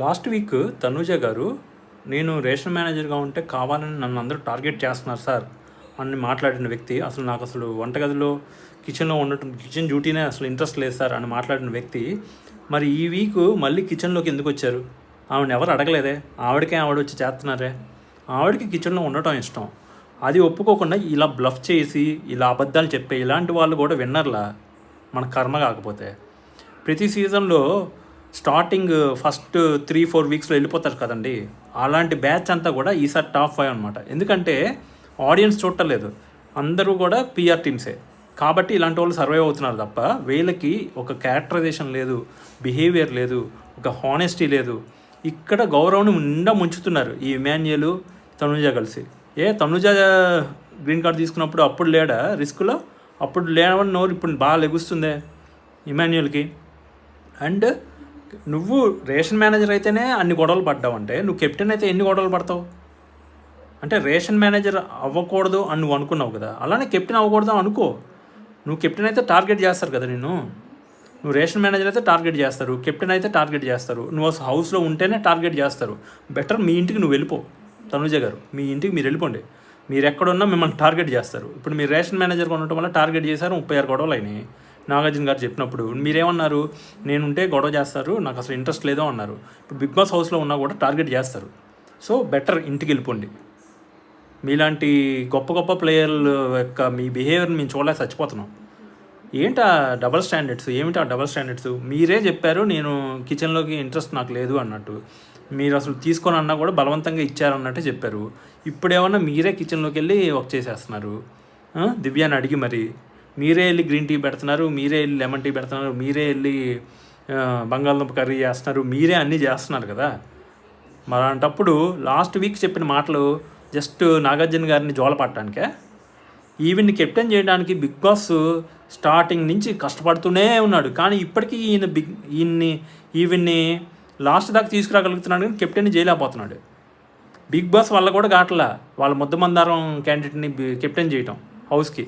Last week Tanuja గారు, నేను ration మేనేజర్గా ఉంటే కావాలని నన్ను అందరూ టార్గెట్ చేస్తున్నారు సార్ అని మాట్లాడిన వ్యక్తి. నాకు అసలు వంటగదిలో కిచెన్లో ఉండటం, కిచెన్ డ్యూటీనే అసలు ఇంట్రెస్ట్ లేదు సార్ అని మాట్లాడిన వ్యక్తి మరి ఈ వీక్ మళ్ళీ కిచెన్లోకి ఎందుకు వచ్చారు? ఆవిడని ఎవరు అడగలేదే, ఆవిడ వచ్చి చేస్తున్నారే. ఆవిడకి కిచెన్లో ఉండటం ఇష్టం, అది ఒప్పుకోకుండా ఇలా బ్లఫ్ చేసి ఇలా అబద్ధాలు చెప్పే ఇలాంటి వాళ్ళు కూడా విన్నర్లా. మన కర్మ కాకపోతే ప్రతి సీజన్లో స్టార్టింగ్ ఫస్ట్ 3-4 వీక్స్లో వెళ్ళిపోతారు కదండి, అలాంటి బ్యాచ్ అంతా కూడా ఈసారి టాప్ 5 అనమాట. ఎందుకంటే ఆడియన్స్ చూడలేదు, అందరూ కూడా పిఆర్ టీమ్సే కాబట్టి ఇలాంటి వాళ్ళు సర్వైవ్ అవుతున్నారు తప్ప వీళ్ళకి ఒక క్యారెక్టరైజేషన్ లేదు, బిహేవియర్ లేదు, ఒక హానెస్టీ లేదు. ఇక్కడ గౌరవం నిండా ముంచుతున్నారు ఈ ఇమాన్యుయల్ తనుజ కలిసి. తనుజ గ్రీన్ కార్డ్ తీసుకున్నప్పుడు అప్పుడు లేడా రిస్క్లో? అప్పుడు లేవని నోరు ఇప్పుడు బాగా లెగుస్తుందే ఇమాన్యుయల్కి. అండ్ నువ్వు రేషన్ మేనేజర్ అయితేనే అన్ని గొడవలు పడ్డావంటే నువ్వు కెప్టెన్ అయితే ఎన్ని గొడవలు పడతావు? అంటే రేషన్ మేనేజర్ అవ్వకూడదు అని నువ్వు అనుకున్నావు కదా, అలానే కెప్టెన్ అవ్వకూడదు అనుకో. నువ్వు కెప్టెన్ అయితే టార్గెట్ చేస్తారు కదా నిన్ను. నువ్వు రేషన్ మేనేజర్ అయితే టార్గెట్ చేస్తారు, కెప్టెన్ అయితే టార్గెట్ చేస్తారు, నువ్వు హౌస్లో ఉంటేనే టార్గెట్ చేస్తారు. బెటర్ మీ ఇంటికి నువ్వు వెళ్ళిపో తనుజ గారు, మీ ఇంటికి మీరు వెళ్ళిపోండి. మీరు ఎక్కడున్నా మిమ్మల్ని టార్గెట్ చేస్తారు. ఇప్పుడు మీరు రేషన్ మేనేజర్గా ఉండటం వల్ల టార్గెట్ చేశారు, 36 గొడవలు అయినాయి. నాగార్జున గారు చెప్పినప్పుడు మీరేమన్నారు? నేనుంటే గొడవ చేస్తారు, నాకు అసలు ఇంట్రెస్ట్ లేదో అన్నారు. ఇప్పుడు బిగ్ బాస్ హౌస్లో ఉన్నా కూడా టార్గెట్ చేస్తారు. సో బెటర్ ఇంటికి వెళ్ళిపోండి. మీలాంటి గొప్ప గొప్ప ప్లేయర్ల యొక్క మీ బిహేవియర్ని మేము చూడలేక చచ్చిపోతున్నాం. ఏంటా డబల్ స్టాండర్డ్స్? ఏమిటా డబల్ స్టాండర్డ్స్? మీరే చెప్పారు నేను కిచెన్లోకి ఇంట్రెస్ట్ నాకు లేదు అన్నట్టు. మీరు అసలు తీసుకొని అన్నా కూడా బలవంతంగా ఇచ్చారన్నట్టే చెప్పారు. ఇప్పుడేమన్నా మీరే కిచెన్లోకి వెళ్ళి వర్క్ చేసేస్తున్నారు. దివ్యాని అడిగి మరి మీరే వెళ్ళి గ్రీన్ టీ పెడుతున్నారు, మీరే వెళ్ళి లెమన్ టీ పెడుతున్నారు, మీరే వెళ్ళి బంగాళదుంప కర్రీ చేస్తున్నారు, మీరే అన్నీ చేస్తున్నారు కదా. మరి అలాంటప్పుడు లాస్ట్ వీక్ చెప్పిన మాటలు జస్ట్ నాగార్జున గారిని జోలపట్టడానికే? ఈవిడ్ని కెప్టెన్ చేయడానికి బిగ్ బాస్ స్టార్టింగ్ నుంచి కష్టపడుతూనే ఉన్నాడు, కానీ ఇప్పటికీ ఈవిడ్ని లాస్ట్ దాకా తీసుకురాగలుగుతున్నాడు, కానీ కెప్టెన్ని చేయలేకపోతున్నాడు. బిగ్ బాస్ వల్ల కూడా కావట్లా వాళ్ళ ముద్దమందారం క్యాండిడేట్ని కెప్టెన్ చేయటం. హౌస్కి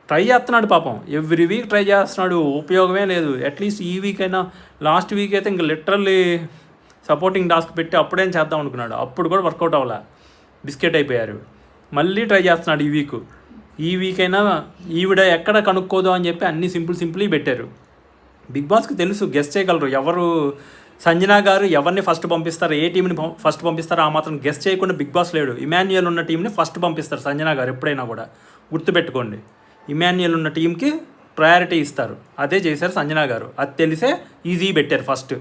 ట్రై చేస్తున్నాడు పాపం, ఎవ్రీ వీక్ ట్రై చేస్తున్నాడు, ఉపయోగమే లేదు. అట్లీస్ట్ ఈ వీక్ అయినా, లాస్ట్ వీక్ అయితే ఇంకా లిటరల్లీ సపోర్టింగ్ టాస్క్ పెట్టి అప్పుడేం చేద్దాం అనుకున్నాడు, అప్పుడు కూడా వర్కౌట్ అవ్వాల, బిస్కెట్ అయిపోయారు. మళ్ళీ ట్రై చేస్తున్నాడు ఈ వీక్ అయినా ఈవిడ ఎక్కడ కనుక్కోదు అని చెప్పి అన్ని సింపుల్ పెట్టారు. బిగ్ బాస్కి తెలుసు, గెస్ట్ చేయగలరు ఎవరు. సంజనా గారు ఎవరిని ఫస్ట్ పంపిస్తారు, ఏ టీంని ఫస్ట్ పంపిస్తారో ఆ మాత్రం గెస్ట్ చేయకుండా బిగ్ బాస్ లేడు. ఇమాన్యుయల్ ఉన్న టీంని ఫస్ట్ పంపిస్తారు సంజనా గారు ఎప్పుడైనా కూడా, గుర్తుపెట్టుకోండి. ఇమాన్యుయల్ ఉన్న టీంకి ప్రయారిటీ ఇస్తారు, అదే చేశారు సంజనా గారు. అది తెలిసే ఈజీ పెట్టారు ఫస్ట్.